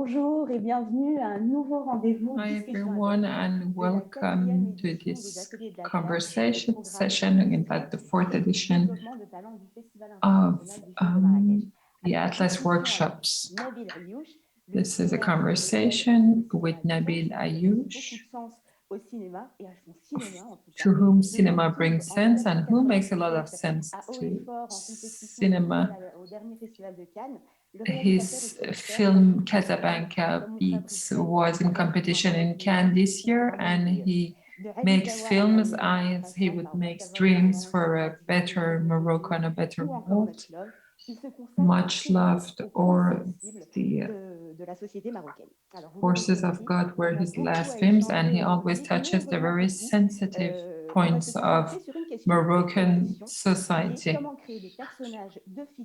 Bonjour et bienvenue à un nouveau rendez-vous. Hi everyone, and welcome to this conversation session, in fact, the fourth edition of the Atlas workshops. This is a conversation with Nabil Ayouch, to whom cinema brings sense and who makes a lot of sense to cinema. His film Casablanca Beats was in competition in Cannes this year, and he makes films as he would make dreams for a better Morocco and a better world. Much Loved or The Forces of God were his last films, and he always touches the very sensitive points of Moroccan society.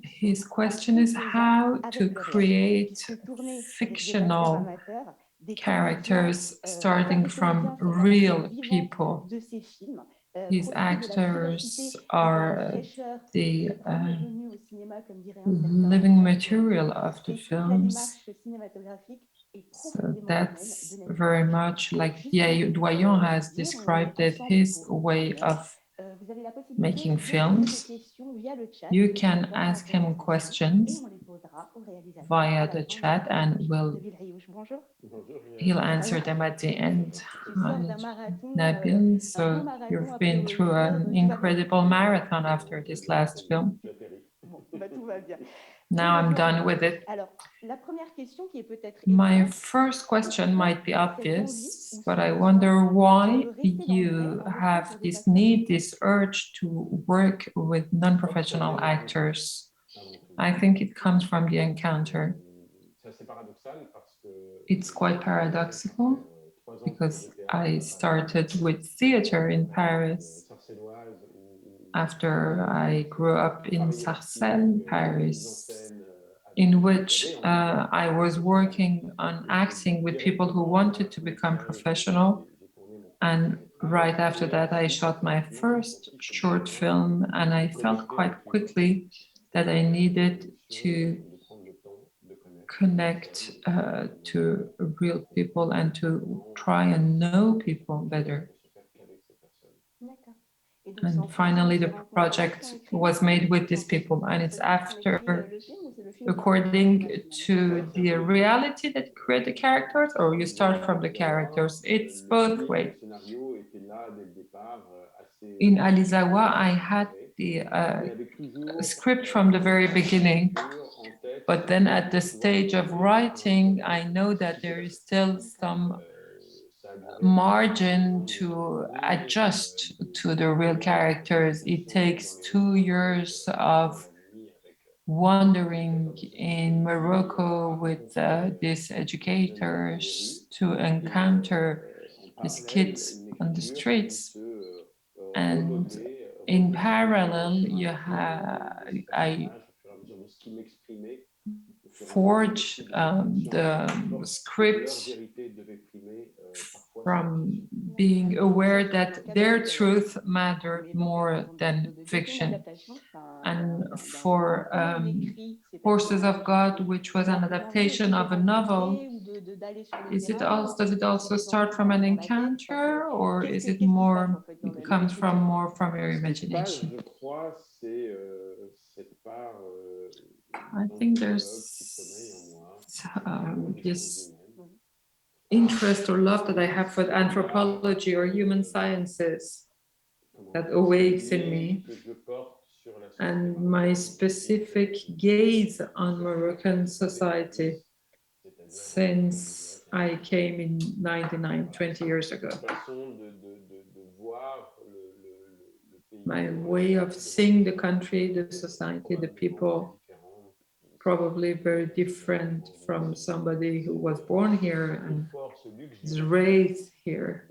His question is how to create fictional characters starting from real people. His actors are the living material of the films. So that's very much like Doyon has described it, his way of making films. You can ask him questions via the chat and he'll answer them at the end. Nabil, so you've been through an incredible marathon after this last film. Now I'm done with it. My first question might be obvious, but I wonder why you have this need, this urge to work with non-professional actors. I think it comes from the encounter. It's quite paradoxical because I started with theater in Paris after I grew up in Sarcelles, Paris, in which I was working on acting with people who wanted to become professional. And right after that, I shot my first short film, and I felt quite quickly that I needed to connect to real people and to try and know people better. And finally, the project was made with these people, and it's after, according to the reality that you create the characters, or you start from the characters. It's both ways. In Alizawa, I had the script from the very beginning, but then at the stage of writing, I know that there is still some margin to adjust to the real characters. It takes 2 years of wandering in Morocco with these educators to encounter these kids on the streets. And in parallel, I forge the script from being aware that their truth mattered more than fiction. And for Forces of God, which was an adaptation of a novel, does it also start from an encounter, or is it more, it comes from more from your imagination? I think there's this interest or love that I have for anthropology or human sciences that awakes in me, and my specific gaze on Moroccan society since I came in 99, 20 years ago. My way of seeing the country, the society, the people, probably very different from somebody who was born here and is raised here.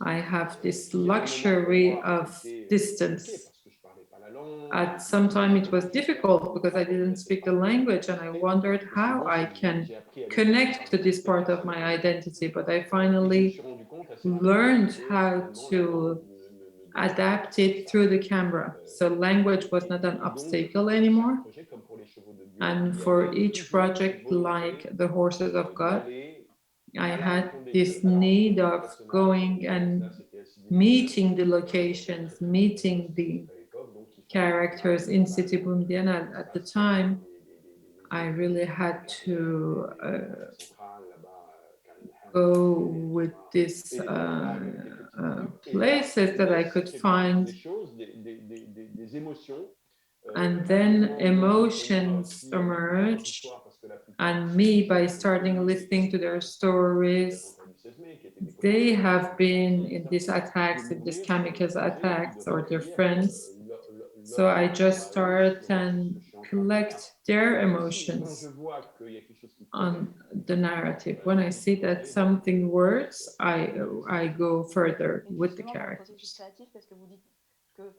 I have this luxury of distance. At some time it was difficult because I didn't speak the language, and I wondered how I can connect to this part of my identity, but I finally learned how to adapt it through the camera. So language was not an obstacle anymore. And for each project, like the Horses of God, I had this need of going and meeting the locations, meeting the characters in City Boumediene. At the time, I really had to go with these places that I could find, and then emotions emerge, and me, by starting listening to their stories, they have been in these attacks, in these kamikaze attacks, or their friends. So I just start and collect their emotions on the narrative. When I see that something works, I go further with the characters.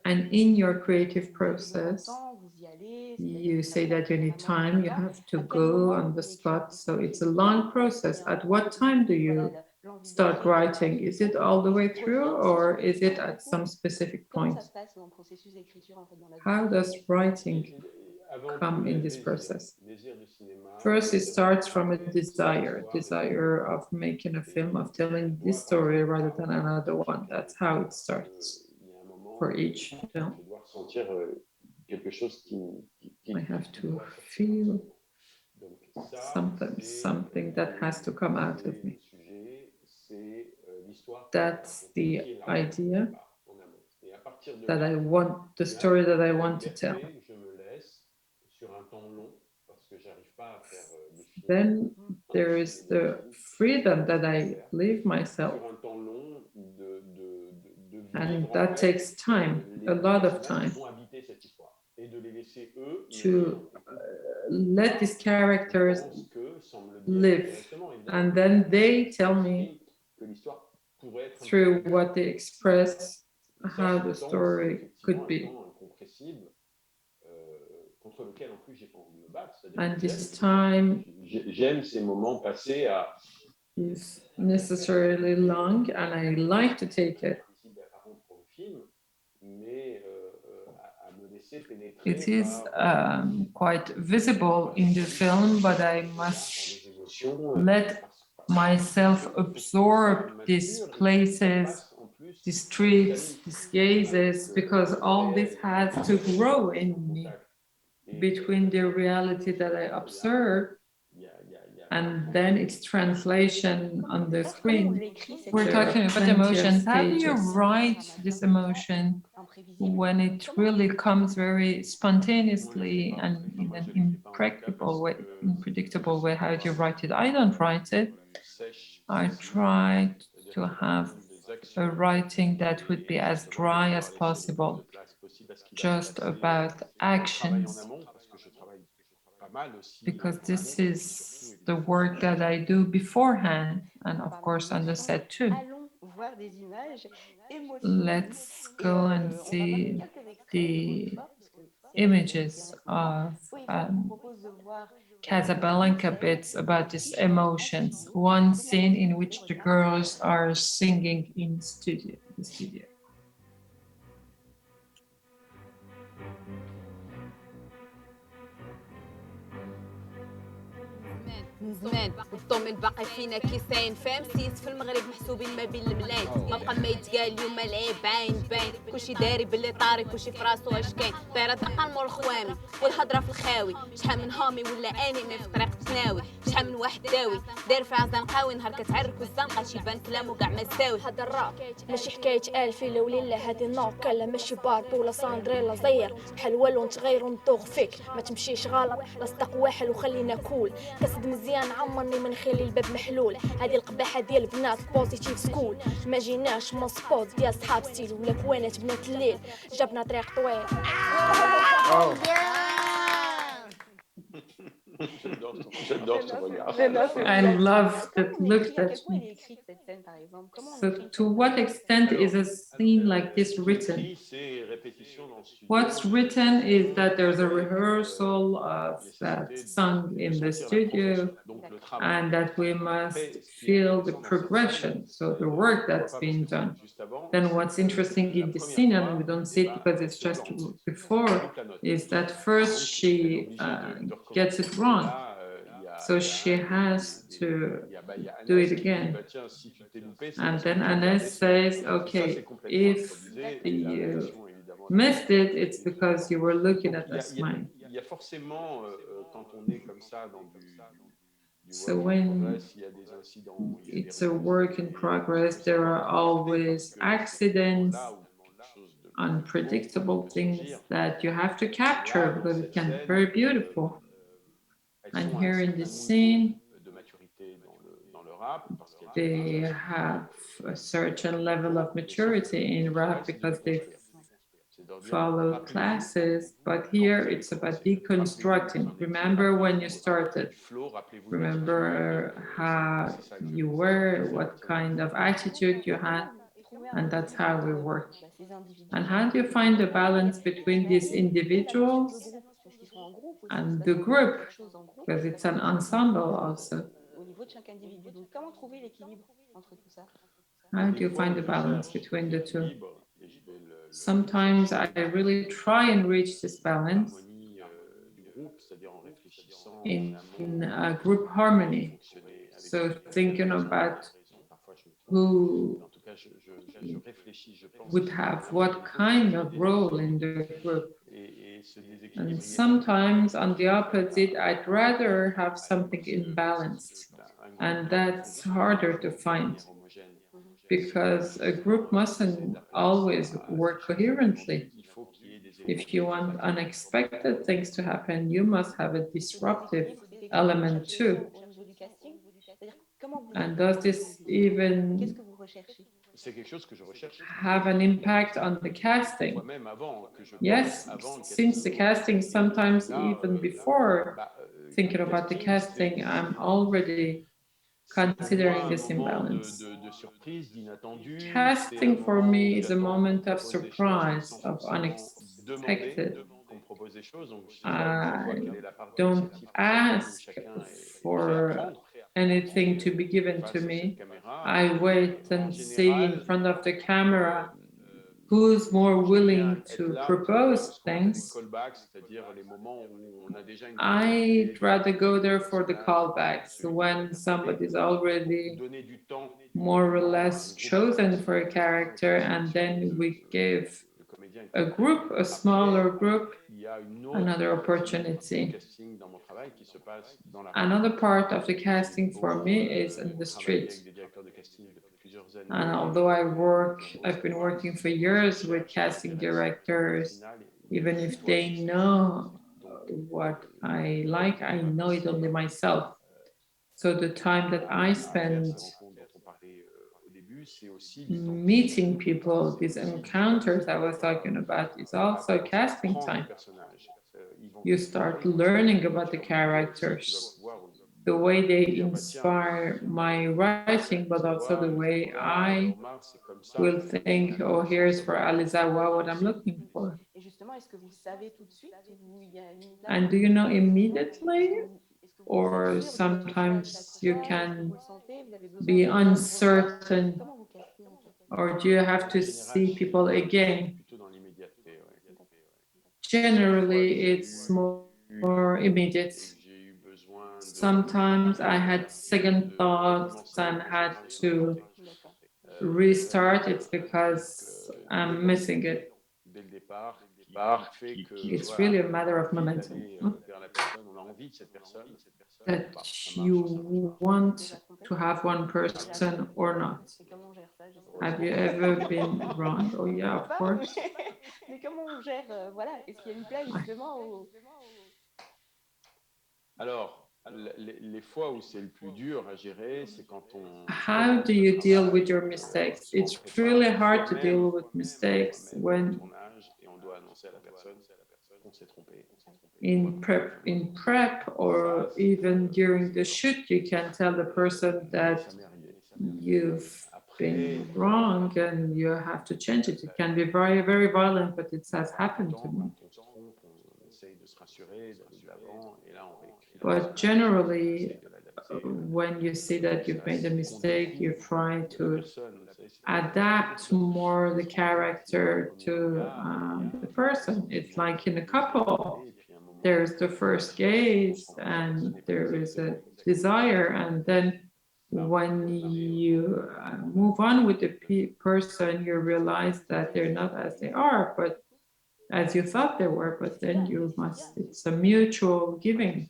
And in your creative process, you say that you need time, you have to go on the spot. So it's a long process. At what time do you start writing? Is it all the way through, or is it at some specific point? How does writing come in this process? First, it starts from a desire of making a film, of telling this story rather than another one. That's how it starts for each film. I have to feel something that has to come out of me. That's the idea that I want, the story that I want to tell. Then there is the freedom that I leave myself. And that takes time, a lot of time, to let these characters live. And then they tell me, through what they express, how the story could be. And this time is necessarily long, and I like to take it. It is quite visible in the film, but I must let myself absorb these places, these streets, these gazes, because all this has to grow in me between the reality that I observe and then its translation on the screen. We're talking about emotions. How do you write this emotion when it really comes very spontaneously and in an impracticable way, unpredictable way? How do you write it? I don't write it. I try to have a writing that would be as dry as possible, just about actions, because this is the work that I do beforehand, and of course on the set too. Let's go and see the images of Casablanca bits about these emotions. One scene in which the girls are singing in the studio. من زمان والطومن باقي فينا كيساين فاهم سيس في المغرب محسوبين ما بين الملايين ما بقى ما يتقال اليوم العيب عين باين كلشي داري باللي طاري كلشي في راسو اش كاين طيره تلقى مور خوامي والهضره في الخاوي شحال من هامي ولا انمي في طريق تناوي شحال من واحد داوي داير في عزان قاوي نهار كتعرك والزنقه شي بان كلامو كاع ما ساوي هذا الراب ماشي حكايه الف ليله وليله هذه نوك لا ماشي بارب ولا ساندريلا زير بحال والو نتغير ونطوغ فيك ما تمشيش غلط لا صدق واحد وخلينا كول كسد مزيان عمرني من خلي الباب محلول هذه القباحه ديال البنات بوزيتيف سكول ما جيناش من سبوت ديال صحاب ستيل ولا كوانات بنات الليل جابنا طريق طويل J'adore ce regard. I love that look at me. So to what extent is a scene like this written? What's written is that there's a rehearsal of that song in the studio and that we must feel the progression, so the work that's being done. Then what's interesting in the scene, and we don't see it because it's just before, is that first she gets it wrong. So she has to do it again. And then Annette says, okay, if you missed it, it's because you were looking at us mine. So when it's a work in progress, there are always accidents, unpredictable things that you have to capture because it can be very beautiful. And here in this scene, they have a certain level of maturity in rap because they follow classes, but here it's about deconstructing. Remember when you started. Remember how you were, what kind of attitude you had, and that's how we work. And how do you find the balance between these individuals and the group? Because it's an ensemble also. How do you find the balance between the two? Sometimes I really try and reach this balance in group harmony. So thinking about who would have what kind of role in the group. And sometimes on the opposite, I'd rather have something imbalanced. And that's harder to find because a group mustn't always work coherently. If you want unexpected things to happen, you must have a disruptive element too. And does this even have an impact on the casting? Yes, since the casting, sometimes even before thinking about the casting, I'm already considering this imbalance. Casting for me is a moment of surprise, of unexpected. I don't ask for anything to be given to me. I wait and see in front of the camera who's more willing to propose things. I'd rather go there for the callbacks when somebody's already more or less chosen for a character, and then we give a group, a smaller group, another opportunity. Another part of the casting for me is in the street. And although I've been working for years with casting directors, even if they know what I like, I know it only myself. So the time that I spend meeting people, these encounters I was talking about, is also casting time. You start learning about the characters, the way they inspire my writing, but also the way I will think, oh, here's for Alizawa what I'm looking for. And do you know immediately? Or sometimes you can be uncertain, or do you have to see people again? Generally, it's more immediate. Sometimes I had second thoughts and had to restart. It's because I'm missing it. It's really a matter of momentum. That you want to have one person or not. Have you ever been wrong? Oh yeah, of course. How do you deal with your mistakes? It's really hard to deal with mistakes when in prep or even during the shoot, you can tell the person that you've been wrong and you have to change it. It can be very, very violent, but it has happened to me. But generally, when you see that you've made a mistake, you try to adapt more the character to the person. It's like in a couple, there's the first gaze and there is a desire, and then when you move on with the person, you realize that they're not as they are, but as you thought they were, but then it's a mutual giving.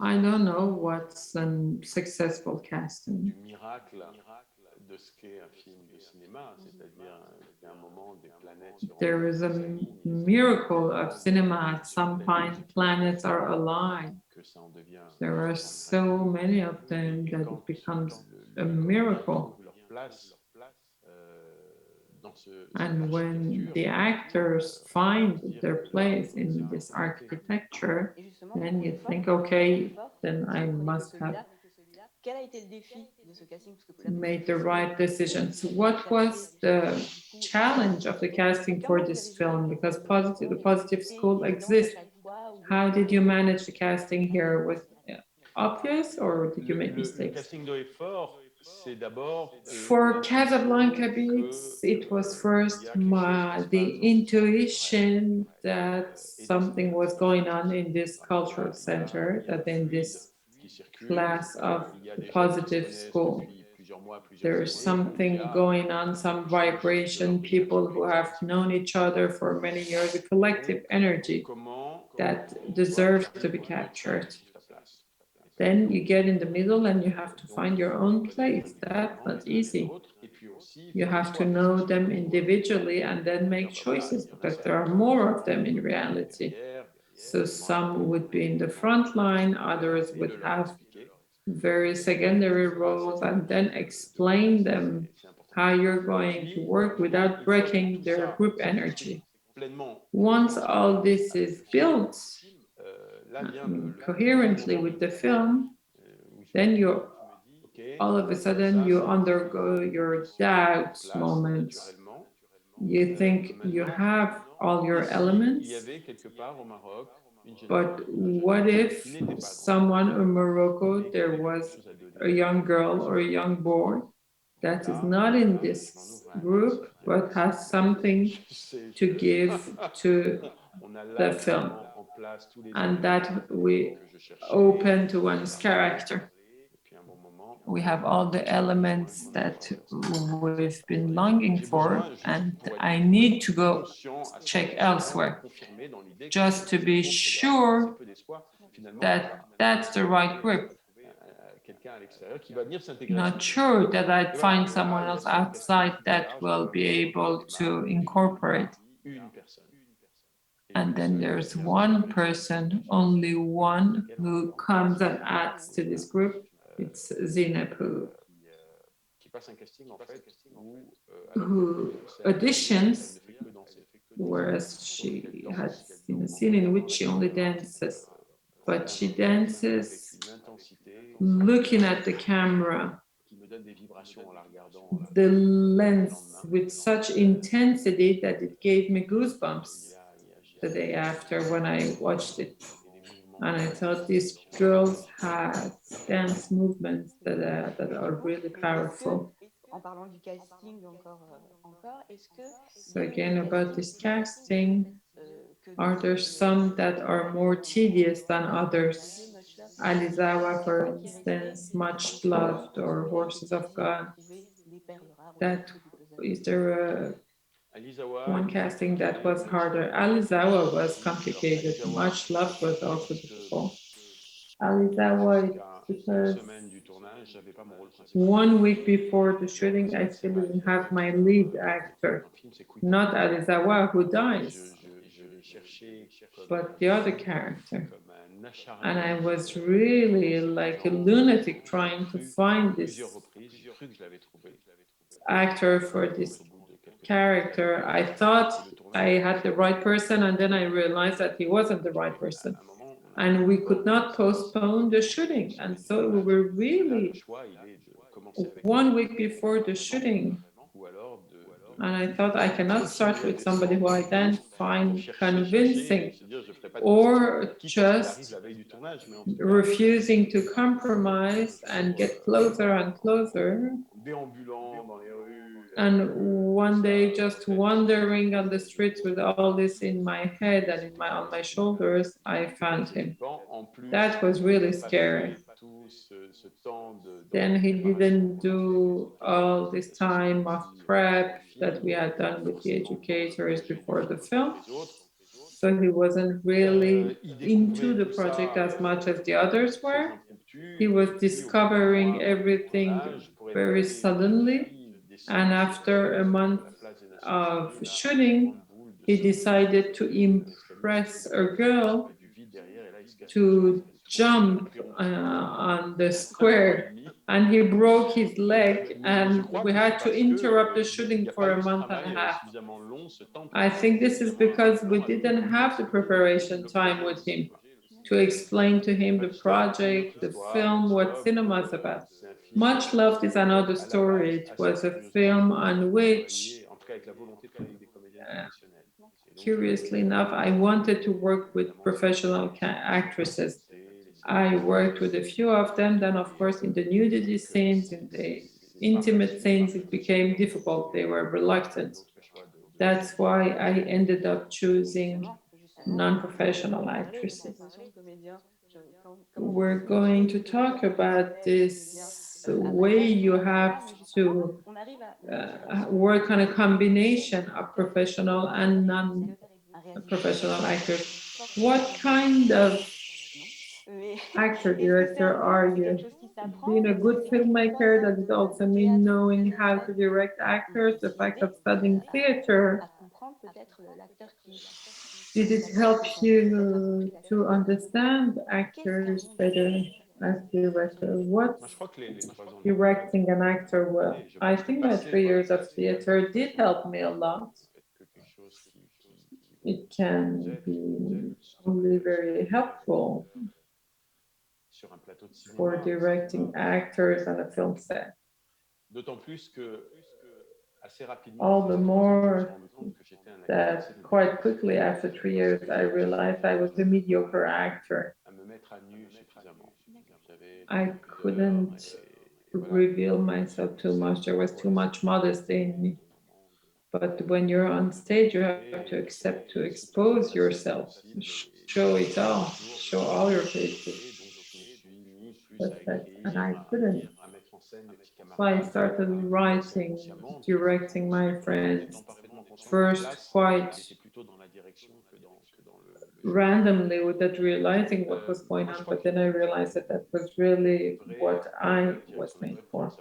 I don't know what's a successful casting. There is a miracle of cinema. At some point, planets are aligned. There are so many of them that it becomes a miracle. And when the actors find their place in this architecture, then you think, okay, then I must have made the right decisions. What was the challenge of the casting for this film? Because the positive school exists. How did you manage the casting here? Was it obvious or did you make mistakes? For Casablanca Beats, it was first the intuition that something was going on in this cultural center, that in this class of positive school, there's something going on, some vibration, people who have known each other for many years, a collective energy that deserves to be captured. Then you get in the middle and you have to find your own place. That's not easy. You have to know them individually and then make choices, because there are more of them in reality. So some would be in the front line, others would have very secondary roles, and then explain them how you're going to work without breaking their group energy. Once all this is built coherently with the film, then all of a sudden you undergo your doubt moments. You think you have all your elements, but what if someone in Morocco, there was a young girl or a young boy that is not in this group, but has something to give to the film, and that we open to one's character. We have all the elements that we've been longing for, and I need to go check elsewhere just to be sure that that's the right group. Not sure that I'd find someone else outside that will be able to incorporate. And then there's one person, only one, who comes and adds to this group. It's Zineb who auditions, whereas she has in a scene in which she only dances, but she dances looking at the camera, the lens, with such intensity that it gave me goosebumps the day after when I watched it. And I thought these girls had dance movements that are really powerful. So again, about this casting, are there some that are more tedious than others? Alizawa, for instance, much loved, or Horses of God. That is there one casting that was harder? Alizawa was complicated. Much Love was also difficult. Alizawa, because 1 week before the shooting, I still didn't have my lead actor, not Alizawa, who dies, but the other character. And I was really like a lunatic trying to find this actor for this character, I thought I had the right person, and then I realized that he wasn't the right person. And we could not postpone the shooting. And so we were really 1 week before the shooting. And I thought I cannot start with somebody who I then find convincing, or just refusing to compromise and get closer and closer. And one day, just wandering on the streets with all this in my head and on my shoulders, I found him. That was really scary. Then he didn't do all this time of prep that we had done with the educators before the film. So he wasn't really into the project as much as the others were. He was discovering everything very suddenly. And after a month of shooting, he decided to impress a girl to jump on the square, and he broke his leg, and we had to interrupt the shooting for a month and a half. I think this is because we didn't have the preparation time with him to explain to him the project, the film, what cinema is about. Much Loved is another story. It was a film on which, curiously enough, I wanted to work with professional actresses. I worked with a few of them. Then, of course, in the nudity scenes, in the intimate scenes, it became difficult. They were reluctant. That's why I ended up choosing non-professional actresses. We're going to talk about this way you have to work on a combination of professional and non-professional actors. What kind of actor director are you? Being a good filmmaker, does it also mean knowing how to direct actors? The fact of studying theater, did it help you to understand actors better as director? What's directing an actor well? I think my 3 years of theater did help me a lot. It can be only very helpful for directing actors on a film set. All the more that quite quickly after 3 years, I realized I was a mediocre actor. I couldn't reveal myself too much. There was too much modesty in me. But when you're on stage, you have to accept to expose yourself, show it all, show all your faces. And I couldn't. So I started writing, directing my friends, first quite randomly without realizing what was going on, but then I realized that that was really what I was made for.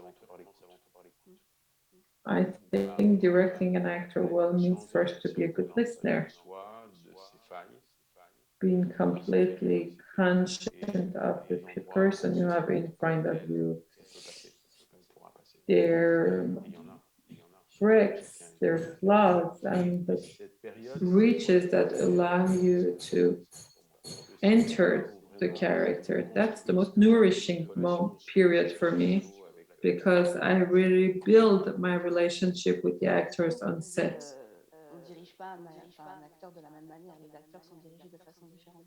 I think directing an actor well means first to be a good listener, being completely conscious of the person you have in front of you, their strengths, their flaws, and the reaches that allow you to enter the character. That's the most nourishing period for me, because I really build my relationship with the actors on set. On ne dirige pas un acteur de la même manière. Les acteurs sont dirigés de façon différente.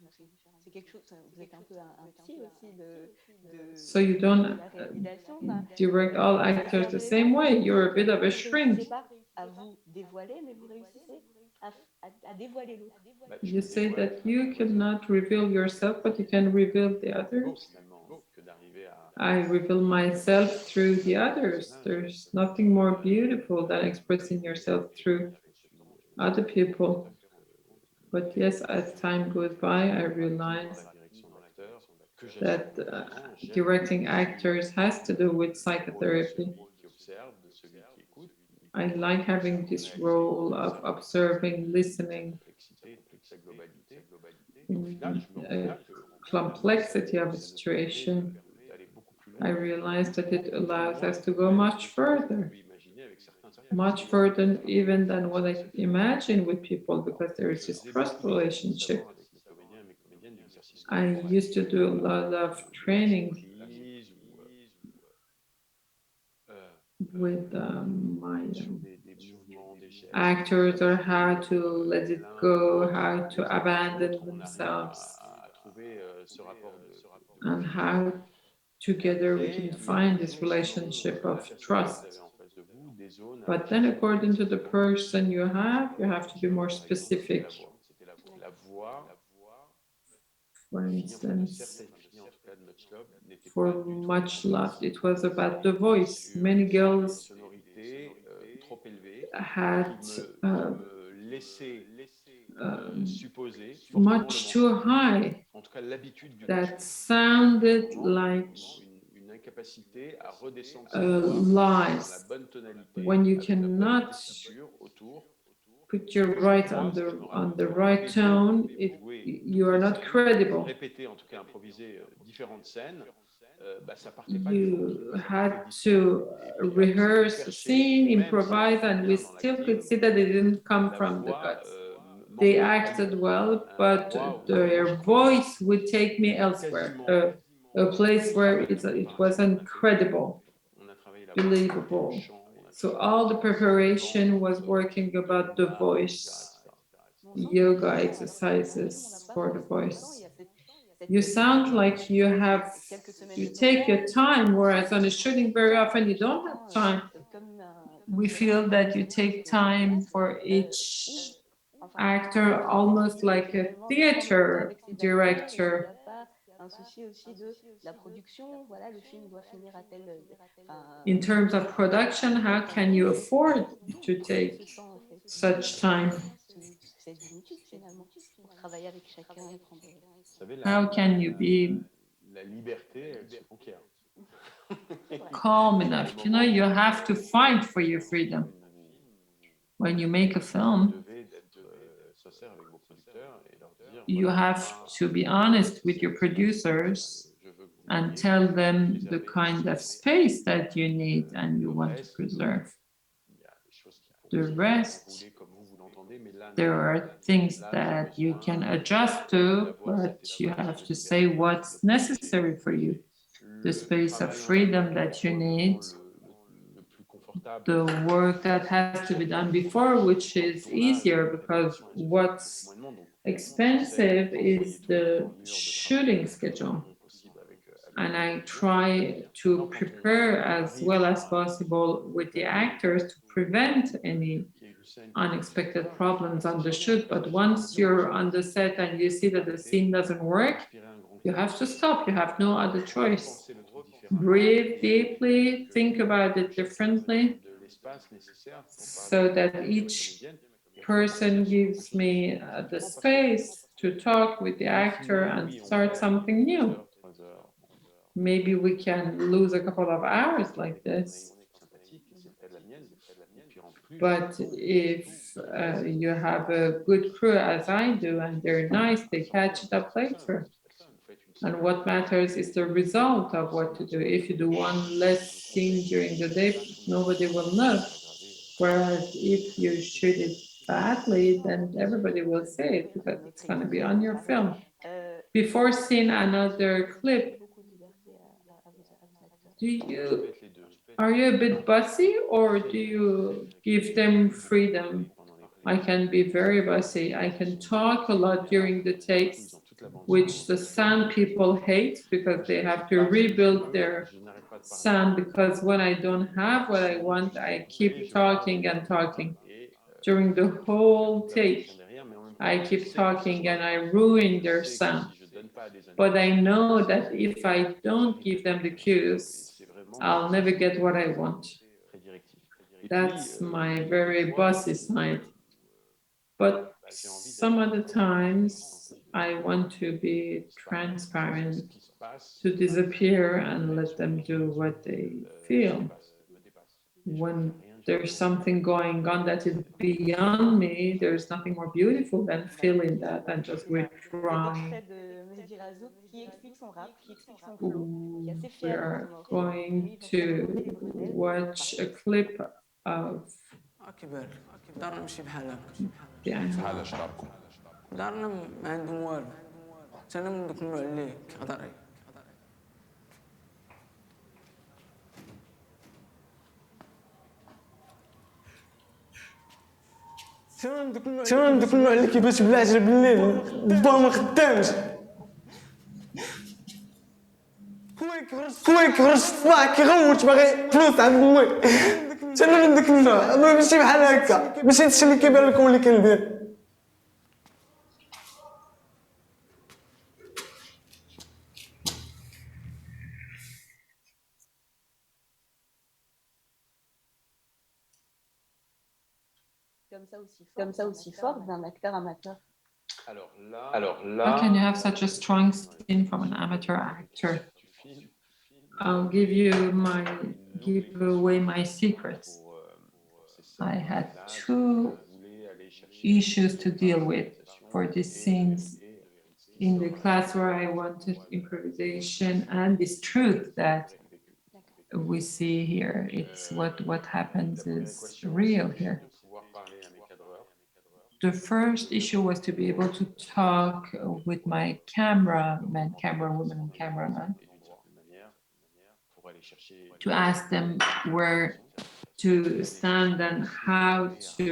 C'est quelque chose, vous êtes un peu un psy aussi so you don't direct all actors the same way. You're a bit of a shrink. À vous dévoiler, mais vous réussissez à dévoiler l'autre. You say that you cannot reveal yourself, but you can reveal the others. I reveal myself through the others. There's nothing more beautiful than expressing yourself through other people. But yes, as time goes by, I realize that directing actors has to do with psychotherapy. I like having this role of observing, listening, complexity of a situation. I realize that it allows us to go much further. much further even than what I could imagine with people, because there is this trust relationship. I used to do a lot of training with my actors, or how to let it go, how to abandon themselves, and how together we can find this relationship of trust. But then, according to the person you have to be more specific. For instance, for Much Loved, it was about the voice. Many girls had much too high, that sounded like lies. When you cannot put your right on the right tone, you are not credible. You had to rehearse a scene, improvise, and we still could see that it didn't come from the guts. They acted well, but their voice would take me elsewhere, a place where it wasn't credible, believable. So all the preparation was working about the voice, yoga exercises for the voice. You sound like you take your time, whereas on a shooting very often you don't have time. We feel that you take time for each actor, almost like a theater director. In terms of production, how can you afford to take such time? How can you be calm enough? You know, you have to fight for your freedom. When you make a film, you have to be honest with your producers and tell them the kind of space that you need and you want to preserve. The rest, there are things that you can adjust to, but you have to say what's necessary for you. The space of freedom that you need, the work that has to be done before, which is easier because what's expensive is the shooting schedule. And I try to prepare as well as possible with the actors to prevent any unexpected problems on the shoot. But once you're on the set and you see that the scene doesn't work, you have to stop. You have no other choice. Breathe deeply, think about it differently, so that each person gives me the space to talk with the actor and start something new. Maybe we can lose a couple of hours like this. But if you have a good crew, as I do, and they're nice, they catch it up later. And what matters is the result of what to do. If you do one less scene during the day, nobody will know. Whereas if you shoot it badly, then everybody will say it because it's going to be on your film. Before seeing another clip, are you a bit bossy, or do you give them freedom? I can be very bossy. I can talk a lot during the takes, which the sound people hate because they have to rebuild their sound, because when I don't have what I want, I keep talking and talking. During the whole take, I keep talking and I ruin their sound. But I know that if I don't give them the cues, I'll never get what I want. That's my very bossy side. But some other times I want to be transparent, to disappear and let them do what they feel. When there's something going on that is beyond me, there's nothing more beautiful than feeling that and just withdrawing. We are going to watch a clip of تمام دوك النوع اللي كيبات بالعجل بالليل با ما خدامش خويا كيخرج في الصباح كيغوت باغي فلوس عند موي انا من داك النوع ماشي بحال هكا ماشي هادشي اللي كيبان لكم اللي كندير comme ça aussi fort d'un acteur amateur. How can you have such a strong scene from an amateur actor? I'll give away my secrets. I had two issues to deal with for these scenes in the class where I wanted improvisation and this truth that we see here. It's what happens is real here. The first issue was to be able to talk with my cameraman, camerawoman, and cameraman, to ask them where to stand and how to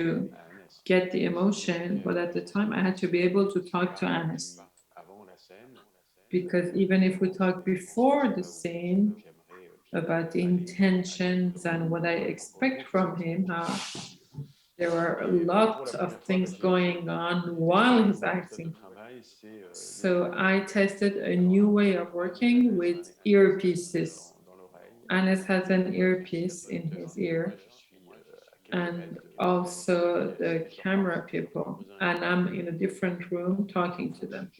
get the emotion. But at the time, I had to be able to talk to Anis. Because even if we talk before the scene about the intentions and what I expect from him, there are a lot of things going on while he's acting. So I tested a new way of working with earpieces. Anis has an earpiece in his ear, and also the camera people. And I'm in a different room talking to them,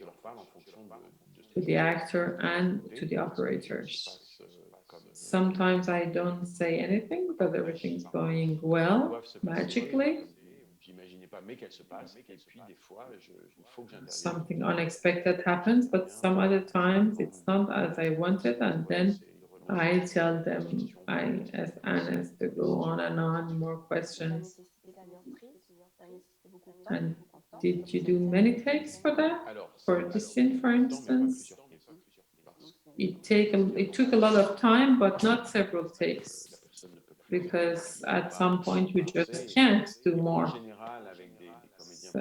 to the actor and to the operators. Sometimes I don't say anything because everything's going well, magically. Something unexpected happens, but some other times it's not as I wanted, and then I tell them, I ask Anis to go on, more questions. And did you do many takes for that? For this scene, for instance? It took a lot of time, but not several takes, because at some point you just can't do more. So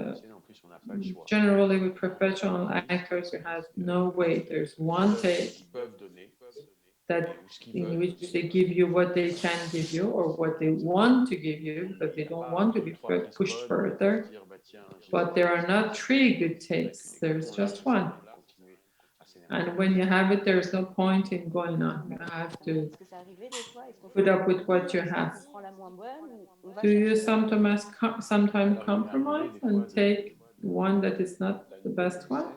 generally with professional actors, you have no way. There's one take that in which they give you what they can give you or what they want to give you, because they don't want to be pushed further. But there are not three good takes. There's just one. And when you have it, there's no point in going on. You have to put up with what you have. Do you sometimes compromise and take one that is not the best one?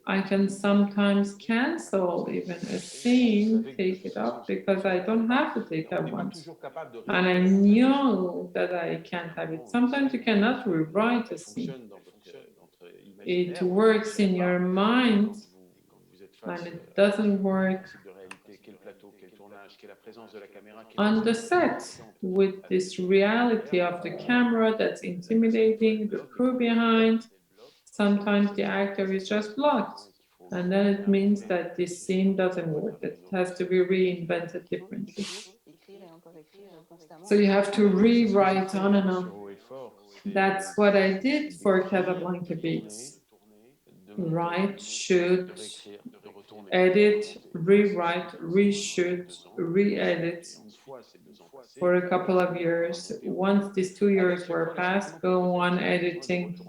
I can sometimes cancel even a scene, take it up, because I don't have to take that one. And I know that I can't have it. Sometimes you cannot rewrite a scene. It works in your mind, and it doesn't work on the set with this reality of the camera that's intimidating, the crew behind. Sometimes the actor is just blocked, and then it means that this scene doesn't work. It has to be reinvented differently. So you have to rewrite on and on. That's what I did for Casablanca Beats. Write, shoot, edit, rewrite, reshoot, re-edit for a couple of years. Once these 2 years were passed, go on editing,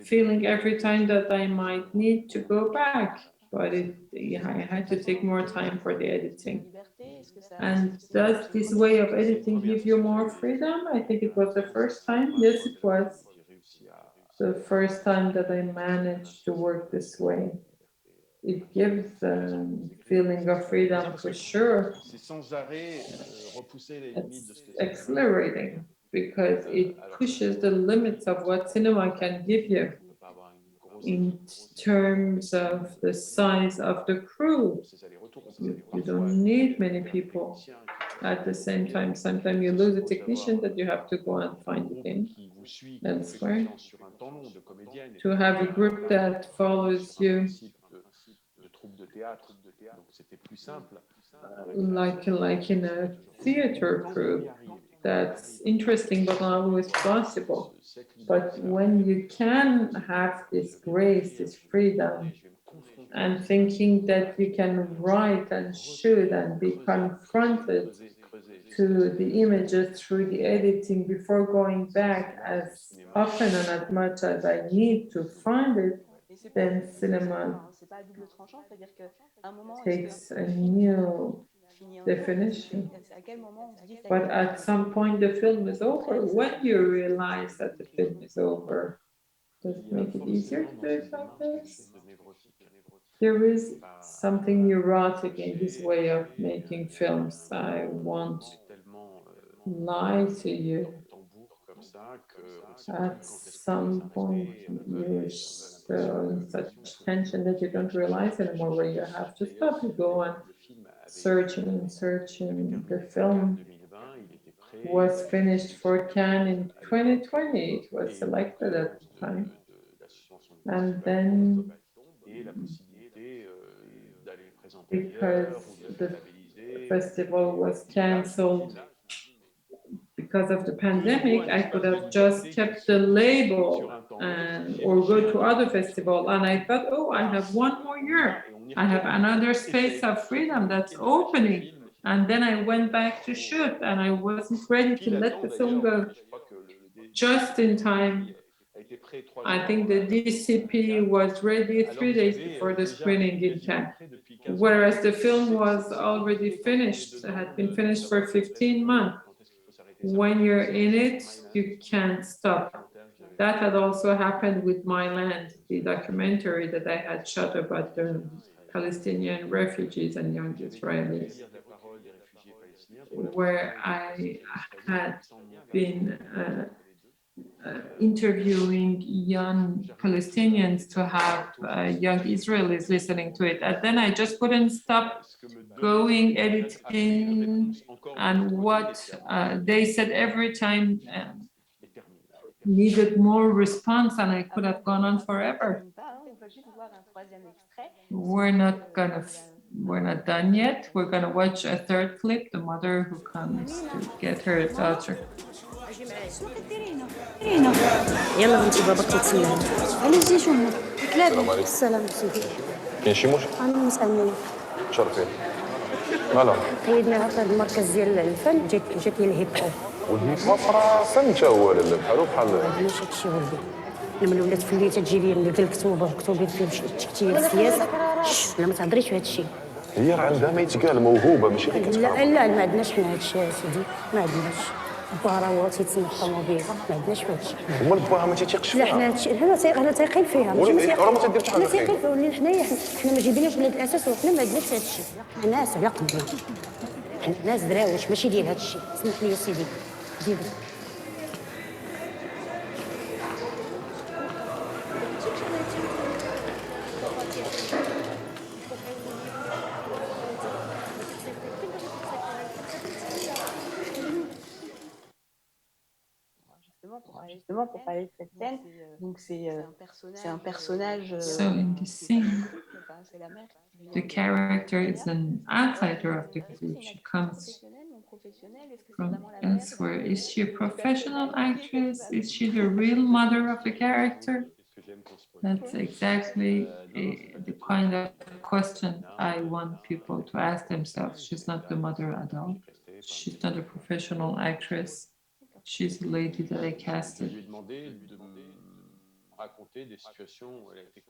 feeling every time that I might need to go back, but I had to take more time for the editing. And does this way of editing give you more freedom? I think it was the first time. Yes, it was the first time that I managed to work this way. It gives a feeling of freedom for sure. It's exhilarating because it pushes the limits of what cinema can give you in terms of the size of the crew. You don't need many people. at the same time, sometimes you lose a technician that you have to go and find again elsewhere. To have a group that follows you, like in a theater group, that's interesting but not always possible. But when you can have this grace, this freedom, and thinking that you can write and shoot and be confronted to the images through the editing before going back as often and as much as I need to find it, then cinema takes a new definition. But at some point the film is over. When you realize that the film is over, does it make it easier to do it like this? There is something neurotic in this way of making films. I won't lie to you. At some point, you're still in such tension that you don't realize anymore where you have to stop. You go on searching and searching. The film was finished for Cannes in 2020. It was selected at the time. And then, because the festival was cancelled because of the pandemic, I could have just kept the label or go to other festival. And I thought, oh, I have one more year. I have another space of freedom that's opening. And then I went back to shoot, and I wasn't ready to let the film go. Just in time, I think the DCP was ready 3 days before the screening in Cannes, whereas the film was already finished, had been finished for 15 months. When you're in it, you can't stop. That had also happened with My Land, the documentary that I had shot about the Palestinian refugees and young Israelis, where I had been interviewing young Palestinians to have young Israelis listening to it. And then I just couldn't stop going, editing, and what they said every time needed more response, and I could have gone on forever. We're not done yet. We're gonna watch a third clip, the mother who comes to get her daughter. يلا بنتي باباك تيتسنى علاش جي شو امك لاباس السلام سيدي كاين شي مشكل انا مسالني تشرفي مالها قيدنا هكا المركز ديال الفن جات لي الهيب هوب والهيب هوب راه فن تا هو لاله بحالو بحال ماشي هادشي ولدي لما الولاد في الليل تجي لي ندير الكتوبه مكتوبين فيه التكتيل السياسه لا ما تهضريش في هادشي هي راه عندها ما يتقال موهوبه ماشي غير كتفهم لا ما عندناش حنا هادشي سيدي ما عندناش باراو تيتسنى الطوموبيل ما عندناش هادشي امال باها ما تيثيقش لا فيها حنا تايقين فيها راه ما تدير حتى حاجه تايقين فيها ولينا حنايا حنا ما جايبينش ولاد الاساس وحنا ما عندناش هادشي حنا ناس على قدنا حنا ناس دراويش ماشي ديال هادشي سمح لي سيدي زيد Justement, pour parler de cette scène, donc c'est un personnage. So in this scene, the character is an outsider of the group. She comes from elsewhere. Is she a professional actress? Is she the real mother of the character? That's exactly the kind of question I want people to ask themselves. She's not the mother at all. She's not a professional actress. She's a lady that I casted.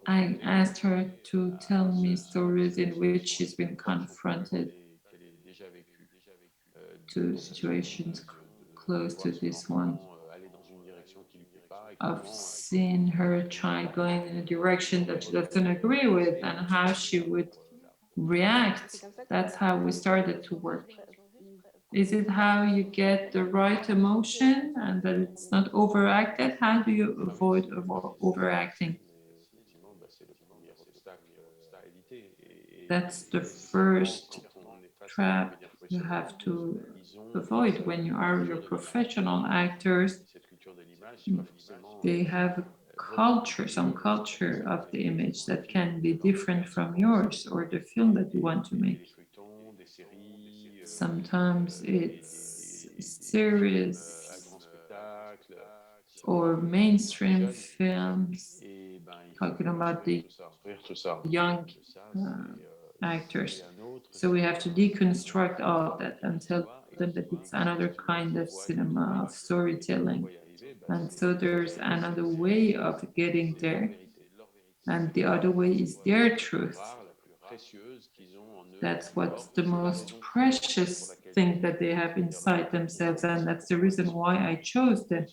I asked her to tell me stories in which she's been confronted to situations close to this one, of seeing her child going in a direction that she doesn't agree with and how she would react. That's how we started to work. Is it how you get the right emotion and that it's not overacted? How do you avoid overacting? That's the first trap you have to avoid when you are your professional actors. They have a culture, some culture of the image that can be different from yours or the film that you want to make. Sometimes it's serious or mainstream films, talking about the young actors. So we have to deconstruct all of that and tell them that it's another kind of cinema, of storytelling. And so there's another way of getting there. And the other way is their truth. That's what's the most precious thing that they have inside themselves. And that's the reason why I chose them.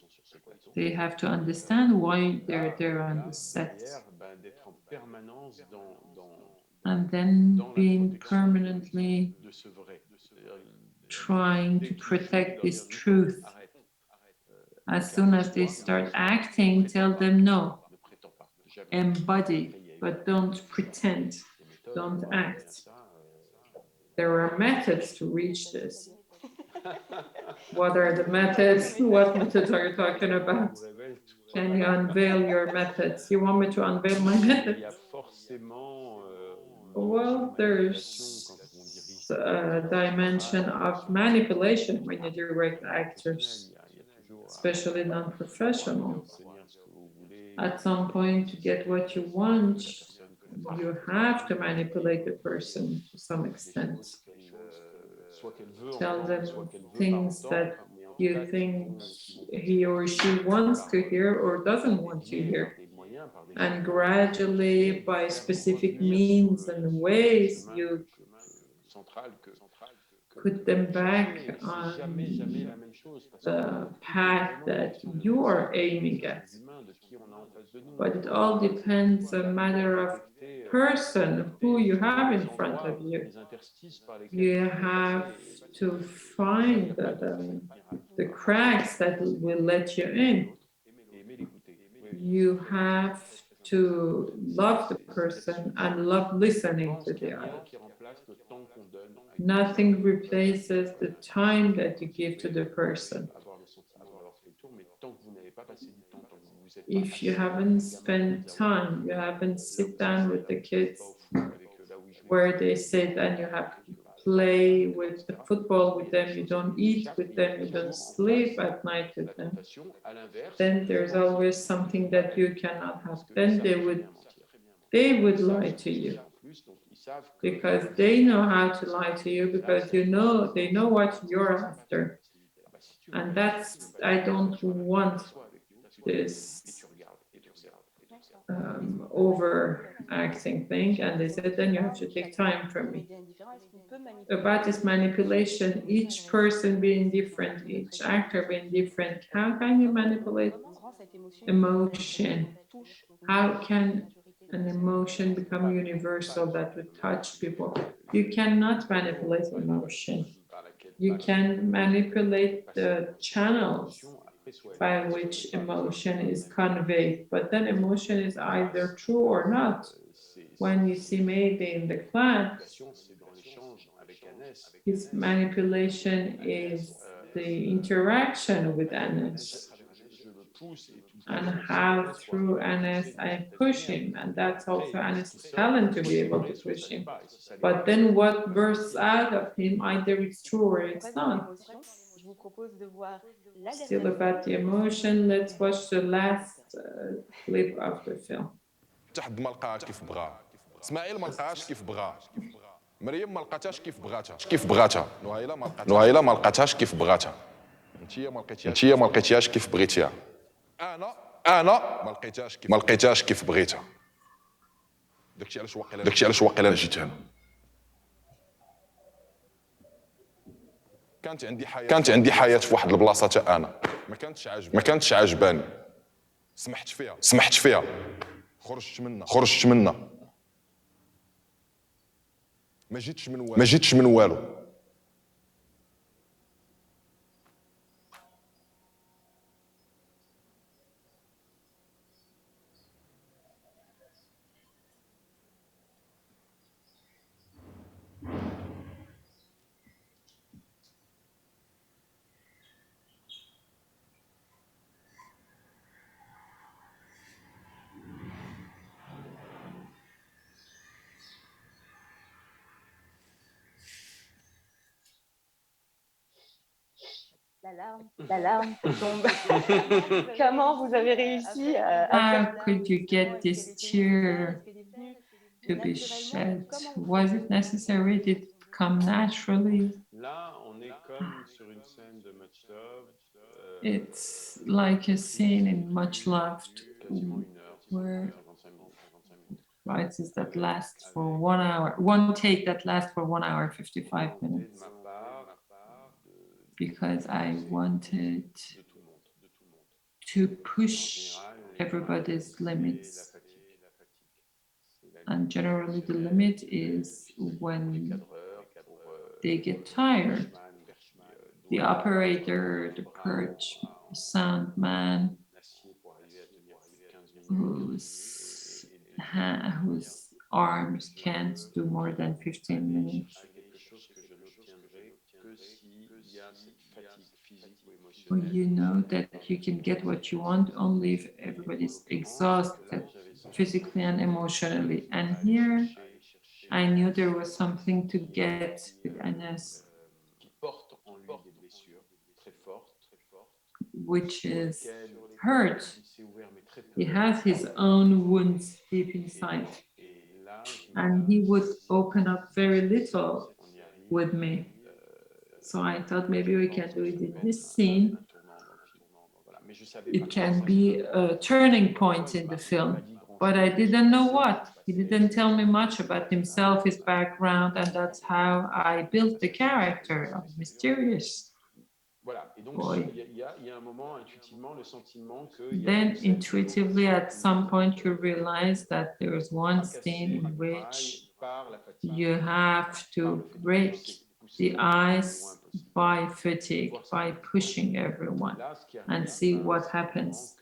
They have to understand why they're there on the set. And then being permanently trying to protect this truth. As soon as they start acting, tell them no. Embody, but don't pretend, don't act. There are methods to reach this. What are the methods? What methods are you talking about? Can you unveil your methods? You want me to unveil my methods? Well, there's a dimension of manipulation when you direct actors, especially non-professionals. At some point, to get what you want, you have to manipulate the person to some extent. Tell them things that you think he or she wants to hear or doesn't want to hear. And gradually, by specific means and ways, you put them back on the path that you are aiming at. But it all depends on a matter of person who you have in front of you. You have to find the cracks that will let you in. You have to love the person and love listening to the other. Nothing replaces the time that you give to the person. If you haven't spent time, you haven't sit down with the kids where they sit and you have to play with the football with them, you don't eat with them, you don't sleep at night with them, then there's always something that you cannot have. Then they would lie to you because they know how to lie to you because they know what you're after. And that's, I don't want this overacting thing. And they said, then you have to take time from me. About this manipulation, each person being different, each actor being different, how can you manipulate emotion? How can an emotion become universal that would touch people? You cannot manipulate emotion. You can manipulate the channels by which emotion is conveyed, but then emotion is either true or not. When you see maybe in the class, his manipulation is the interaction with Anas and how through Anas I push him, and that's also Anas' talent to be able to push him. But then what bursts out of him, either it's true or it's not. Still about the emotion, let's watch the last clip of the film. حد ما لقاهاش كيف بغا اسماعيل ما لقاهاش كيف بغا مريم ما لقاتهاش كيف بغاتها نهيلة ما لقاتهاش كيف بغاتها انتيا ما لقيتيهاش كيف بغيتيها انا ما لقيتهاش كيف بغيتها داكشي علاش واقيلا جيت هنا كانت عندي حياة في واحد البلاصة تا انا ما كانتش عاجباني سمحت فيها خرجت منها ما جيتش من والو L'alarme tombe. Comment vous avez réussi à faire How could you get this tear to be shed? Was it necessary? Did it come naturally? It's like a scene in Much Loved where rises that lasts for 1 hour, one take that lasts for 1 hour 55 minutes. Because I wanted to push everybody's limits. And generally the limit is when they get tired. The operator, the perch, the sound man, whose arms can't do more than 15 minutes. Well, you know that you can get what you want only if everybody's exhausted physically and emotionally. And here I knew there was something to get with Anas, which is hurt. He has his own wounds deep inside. And he would open up very little with me. So I thought maybe we can do it in this scene. It can be a turning point in the film, but I didn't know what. He didn't tell me much about himself, his background, and that's how I built the character of Mysterious Boy. Then intuitively at some point you realize that there is one scene in which you have to break the ice by fatigue, by pushing everyone and see what happens.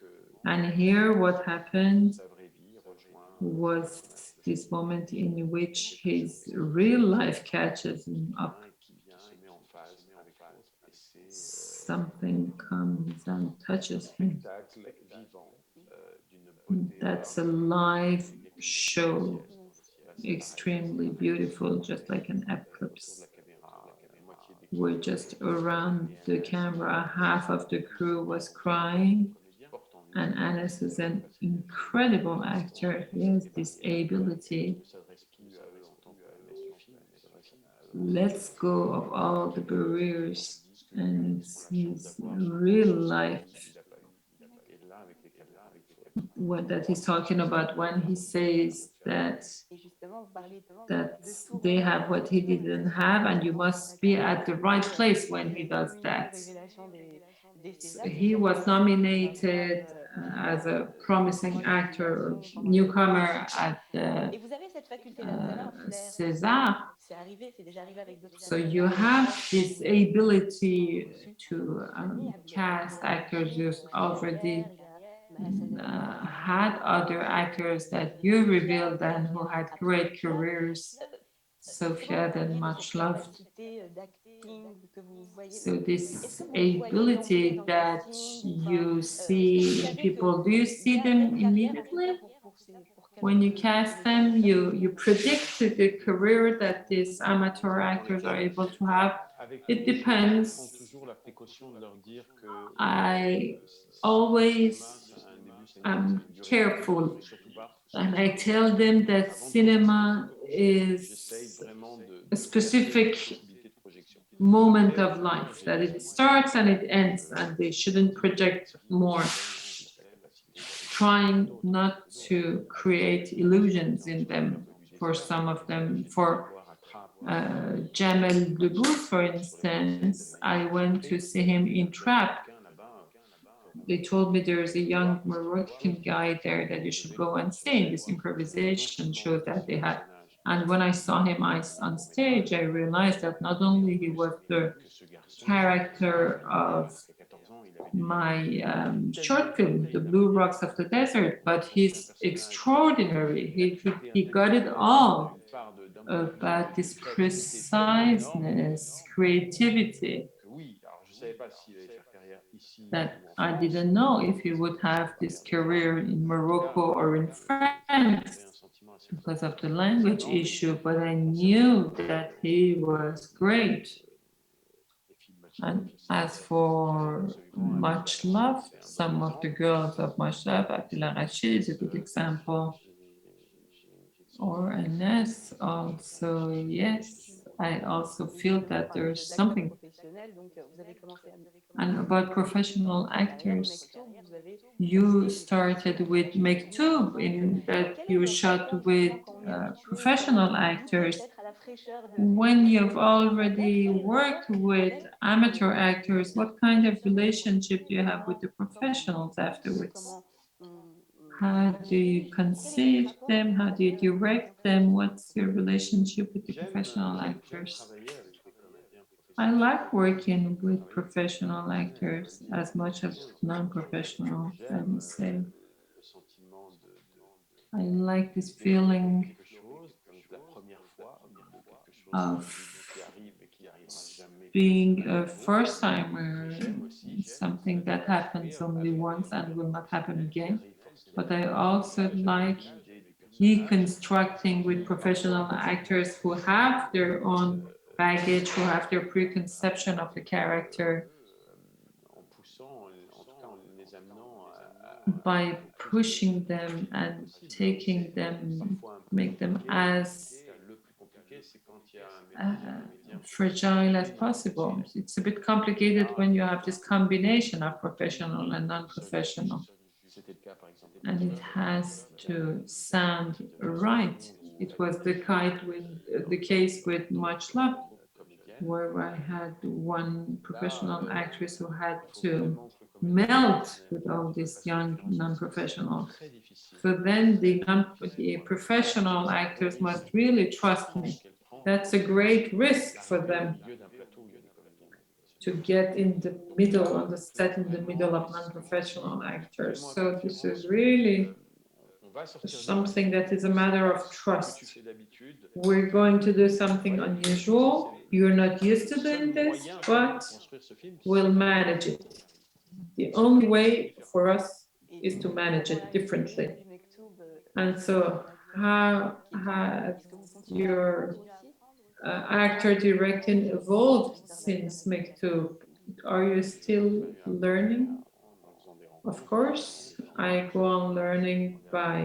And here what happened was this moment in which his real life catches him up. Something comes and touches him. That's a live show, extremely beautiful, just like an eclipse. We're just around the camera, half of the crew was crying, and Anas is an incredible actor. He has this ability. Let's go of all the barriers, and it's his real life what that he's talking about when he says that they have what he didn't have, and you must be at the right place when he does that. So he was nominated as a promising actor or newcomer at the César. So you have this ability to cast actors who's already had other actors that you revealed and who had great careers, Sophia and Much Loved. So this ability that you see in people, do you see them immediately? When you cast them, you predict the career that these amateur actors are able to have. It depends. I always am careful, and I tell them that cinema is a specific moment of life, that it starts and it ends, and they shouldn't project more, trying not to create illusions in them. For some of them, for Jamel Debbouze, for instance, I went to see him in Trap. They told me there's a young Moroccan guy there that you should go and see. This improvisation show that they had. And when I saw him on stage, I realized that not only he was the character of my short film, The Blue Rocks of the Desert, but he's extraordinary. He got it all about this preciseness, creativity, that I didn't know if he would have this career in Morocco or in France because of the language issue, but I knew that he was great. And as for Much Love, some of the girls of Much Love, Abdullah Rachid is a good example, or Anas also, yes. I also feel that there's something. And about professional actors, you started with Mektoub, in that you shot with professional actors. When you've already worked with amateur actors, what kind of relationship do you have with the professionals afterwards? How do you conceive them? How do you direct them? What's your relationship with the professional actors? I like working with professional actors as much as non-professional, I would say. I like this feeling of being a first-timer, something that happens only once and will not happen again. But I also like deconstructing with professional actors who have their own baggage, who have their preconception of the character, by pushing them and taking them, make them as fragile as possible. It's a bit complicated when you have this combination of professional and non-professional, and it has to sound right. It was the case with Much Love, where I had one professional actress who had to melt with all these young non-professionals. So then the professional actors must really trust me. That's a great risk for them to get in the middle, on the set in the middle of non-professional actors. So this is really something that is a matter of trust. We're going to do something unusual. You're not used to doing this, but we'll manage it. The only way for us is to manage it differently. And so how has your actor directing evolved since Mektoub? Are you still learning? Of course, I go on learning by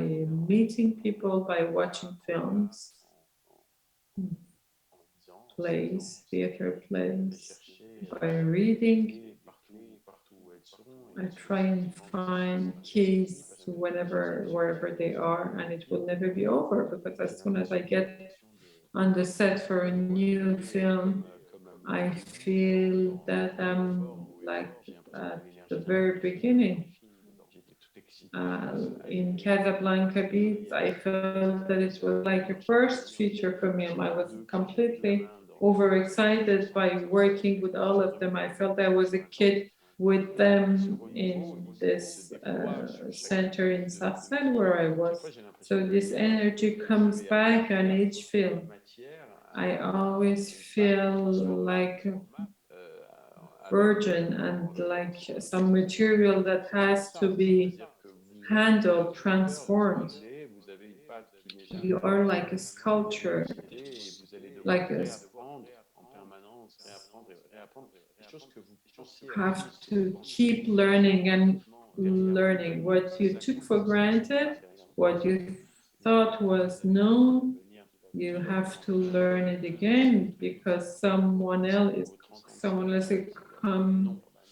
meeting people, by watching films, plays, theater plays, by reading. I try and find keys to wherever they are, and it will never be over, because as soon as I get on the set for a new film, I feel that I'm like at the very beginning. In Casablanca Beats, I felt that it was like a first feature film. I was completely overexcited by working with all of them. I felt I was a kid with them in this center in Sarcelles where I was. So this energy comes back on each film. I always feel like a virgin and like some material that has to be handled, transformed. You are like a sculpture, like a have to keep learning and learning. What you took for granted, what you thought was known, you have to learn it again, because someone else is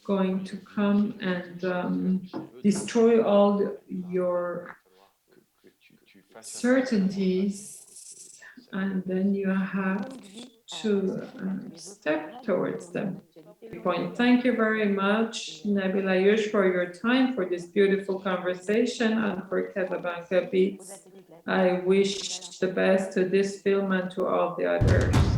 going to come and destroy all your certainties, and then you have to step towards them. Thank you very much, Nabil Ayouch, for your time, for this beautiful conversation, and for Casablanca Beats. I wish the best to this film and to all the others.